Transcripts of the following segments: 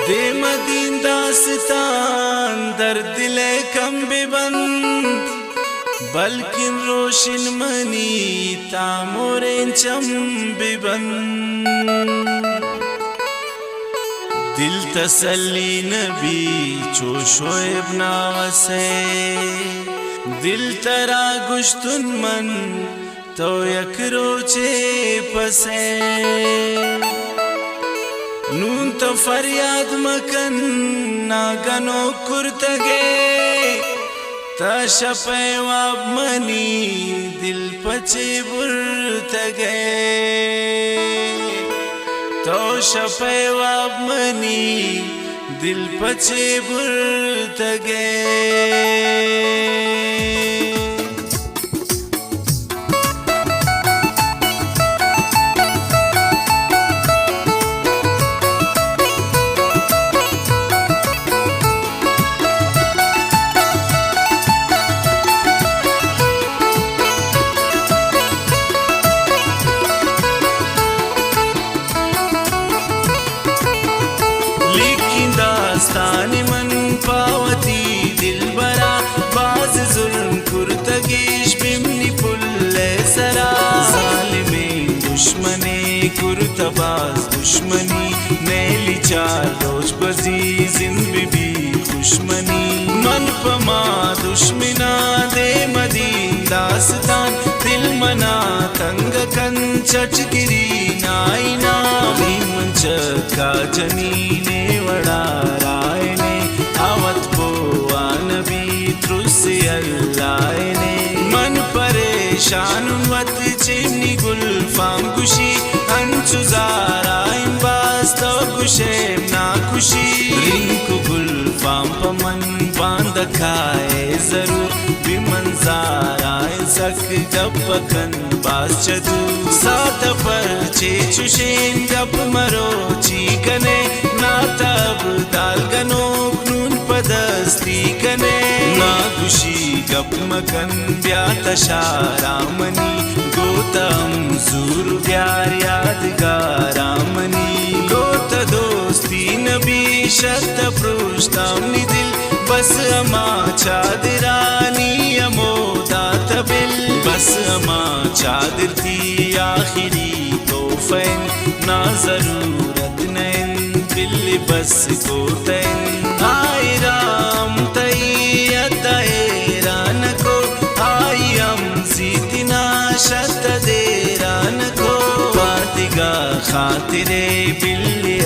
दे Medina दास्तान दर दिले कम बेबंद बल्किन रोशन money तामोरे चम बेबंद दिल तसल्ली नबी चोशोएब नावसे दिल तरा गुश्तुन मन तो यकरोचे पसे नून तो फरियाद मकन नागनो कुर्तगे तशपे वाब मनी दिल पचे बुरतगे तो शपे वाब मनी दिल पचे बुरतगे दास्तानी मन पावती दिल बरा बाज जुल्म कुर्तगीश बिमनी पुल्ले सरा जालिमे दुश्मने कुर्तबाज दुश्मनी नेली चार रोज बजी जिंदगी भी दुश्मनी मन पमा दुश्मना दे मदीन दास्तान दिल मना तंग कन चटगिरी नाइना मंच का जनीने वड़ा रायने आवत बोआ नबी त्रुसी अल्लाह ने मन परेशान वत चिमनी गुलफाम खुशी अंचुजारा इम्बास तो खुशेम ना खुशी रिंकु गुलफाम पमन बांध खाए जरूर बिमंजारा सक गपकन बास चदू सात पर चुशेन गप मरो चीकने ना तब दाल गनो नून पदस्ती कने ना खुशी गप मकन ब्यात शारामनी गोतम जूर प्यार यादगारामनी गोत दोस्ती नबी शत पृष्ठामनी दिल बस अमा चादरानी अमोदा तबिल बस अमा चादर थी आखिरी तोफैन ना जरूरत नैन बिल्ली बस को तैन आई राम तैरान को आई हम जीतना शत देरान को फातिगा खातिरे बिल्ली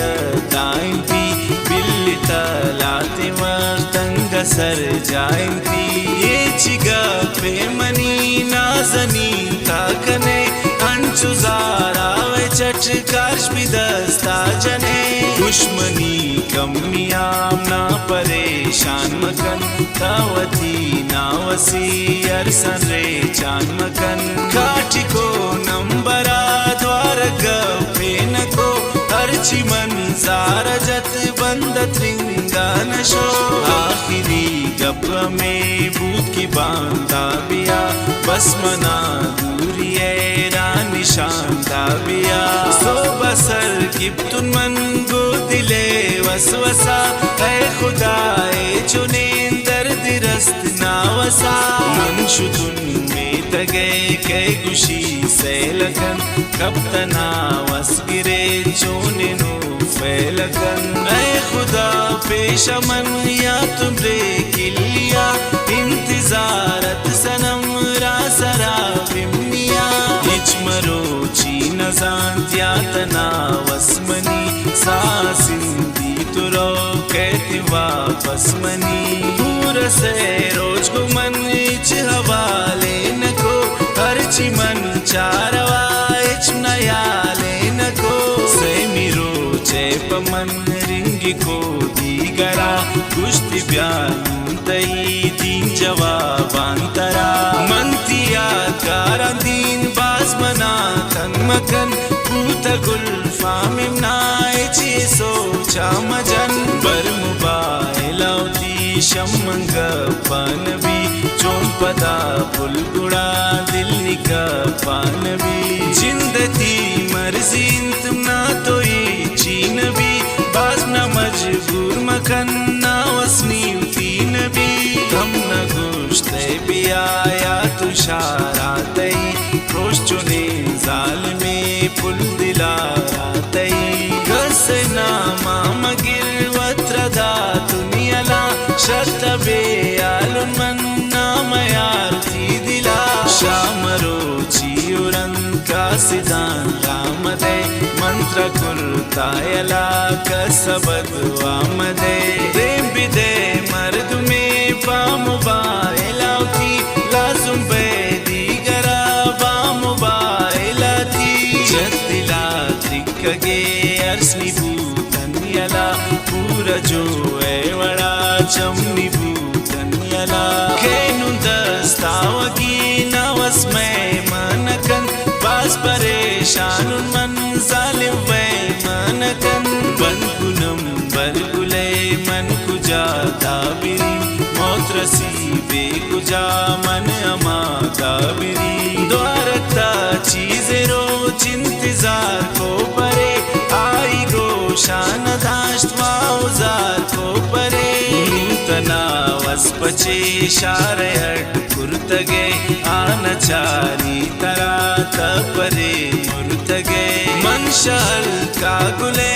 दाइन थी बिल्ली तलाते मर्तंग सर जाइन थी ये चिगा पे मनी नाजनी ताकने अंचुजारा वे चटकाश भी दस्ता जने दुश्मनी कमियाम ना परेशान मकन तावती नावसी अरसन रे चान मकन काटी को नंबरा द्वार गपे नको अर्ची मंजार जत बंद त्रिंगा नशो आखिरी गप में भूत की बांधा बिया बस मना दूरी निशान दाबिया सो बसर किप्तुन मन गो दिले वसवसा है खुदाए चुने दर्द रस्त नावसा मन शुदुन में तगे के गुशी से लगन कब तना वसगिरे चोने नो फैलकन ऐ खुदा पेशा मन या तुमरे किलिया इंतजारत सनम रासरा बिमनिया इचमरो चीन जानत्या तना वस्मनी सासिंदी तुरो कहती वापस मनी दूर से रोज को मन इच हवाले नको हरची मन चारवा इच नयाले नको से मिरो चेप मन रिंगी को दीगरा कुश्ती ब्यान तई दीन जवाबांतरा मंतिया कारा दीन बाज मना तन मकन पूत गुल्फाम इमनाए ची सोचा मजन बर मुबाइला दी शमंग पानवी चोंपदा बुलगुड़ा दिल निका पानवी जिंदती मर्जी तुम ना तो ये चीन भी बाज न मजबूर खुशते बिया या तुषारातई खुश चुने जालमे पुल दिलारातई कसना मामगिर वत्रदा दुनियाला शतबे आलुन मन्ना मयार्थी दिला शामरोचियुरन कासिदान रामदे मंत्र कुर्तायला कसबद वामदे देम बिदे मर्द में बामुबाइलावती लाजुम बे दीगरा बामुबाइलाती जद्दिला त्रिकगे अर्सनी भूतन यला पूरा जो वड़ा चमनी भूतन यला खेनु दस्तावगी नवस में मनकन बास परेशान मन जालिम वे मनकन बंकुनम बरगुले मन कुजा दाबिरी मौत्रसी बेकुजा मन अमा दाबिरी द्वारता चीज़े रोज इंतजार को परे आई गो शान दाश्त वाउजार को परे नूतना वस्पचे शारे हट कुर्तगे आनचारी तरा तपरे मुर्तगे मनशल कागुले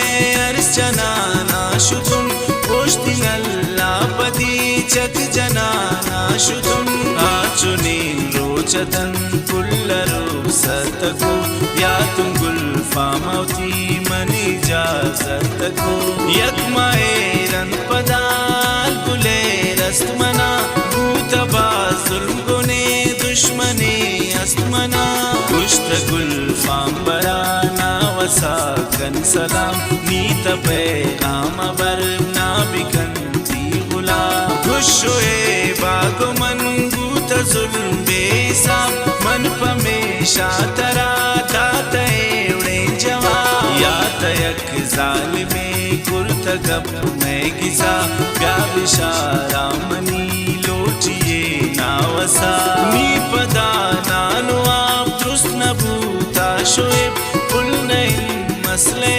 अर्चना नाशुतुम पुष्टिनल्ला पदी चक जना नाशुतुम आचुनीन रोचतन पुल्लरो सतको या तुम गुल्फामवती मनी जाजतको यकमाए रन पदाल गुले रस्तमना भूतबा जुल्म गुने दुश्मने अस्तमना कुश्त गुल्फाम बराना वसा कन सलाम नीत पैगाम बर नाबिकन ती गुलाम खुशोए बागो मन गूत जुल्म बेसाब मन पमेशा तरा ताते उड़े जवा या तयक जालिमे कुर्त गप मैं गिजा प्याविशारा मनी लोटिए नावसा नी पदा नानो आप दुरुस्त नबूता शोएब पुल नहीं मसले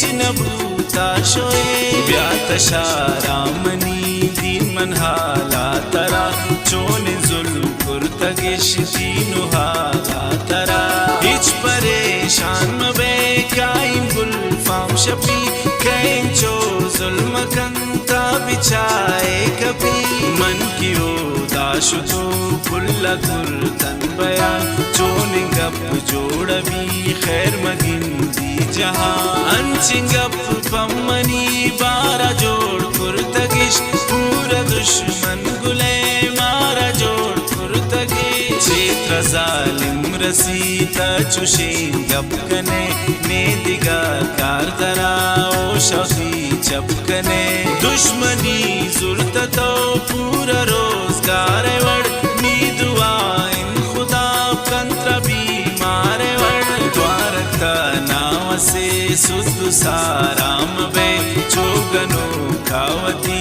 चिनबूता शोएब ब्यातशारा मनी दीन मन हाला तरा चोने जुल्म कुर्तगिश दीनु हाला तरा हिच परेशान मबे काइन गुल्फाम शपी कैन चो जुल्म कंता बिछाए कभी मन की ओ दाशुतो पुल्ला कुर्तन बयान चोनिंगप जोड़बी खैर मगिन दी जहां अंचिंगप पम्मनी बारा जोड़ कुर्तगिश पूरा दुश्मन गुले मारा जोड़ कुर्तगिश क्षेत्र जालिम रसीता चुशेन गपकने ने दिगा कारदरा ओ शफी चपकने दुश्मनी जुर्त तो पूरा रोजगार वड़ नी दुआ इन खुदा कंत्र भी मारे वड़ द्वारका नाव से सुध साराम बे चोगनो कावती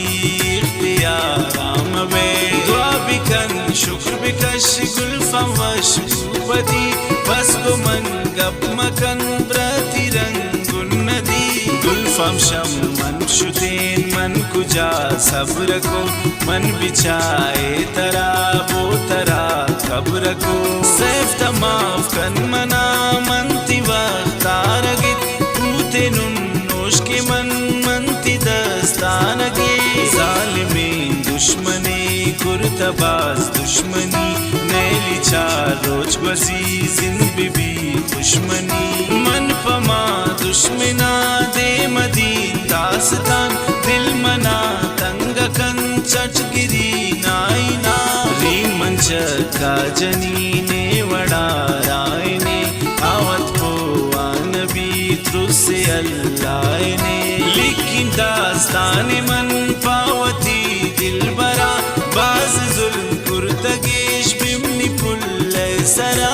इख्तियाराम बे दुआ बिकन शुक्र बिकश गुल्फम वश भूपति बस गो मन गप मकन प्रति रंगुन नदी गुल्फम शम मन शुतेन मन कुजा सब्र को मन बिछाए तरा वो तरा कब्र को सैफ तमाफ कन मना मनति वक्तारगित पूते नुन नोश के मन मनति दस्तानगे जालिमीन दुश्मने कुर्तबाज दुश्मनी नैली चार रोज बजी जिंद बिबी दुश्मनी मन पमा दुश्मना दे मदीन दास्तान दिल मना तंग कन चटगिरी नाइना री मंच का जनी ने वड़ा राय ने आवत को नबी तुझसे अल्लाह ने लिखी दास्तान मन पावती दिल बरा बाज जुल्म कुर्तगेश बिमनी पुल सरा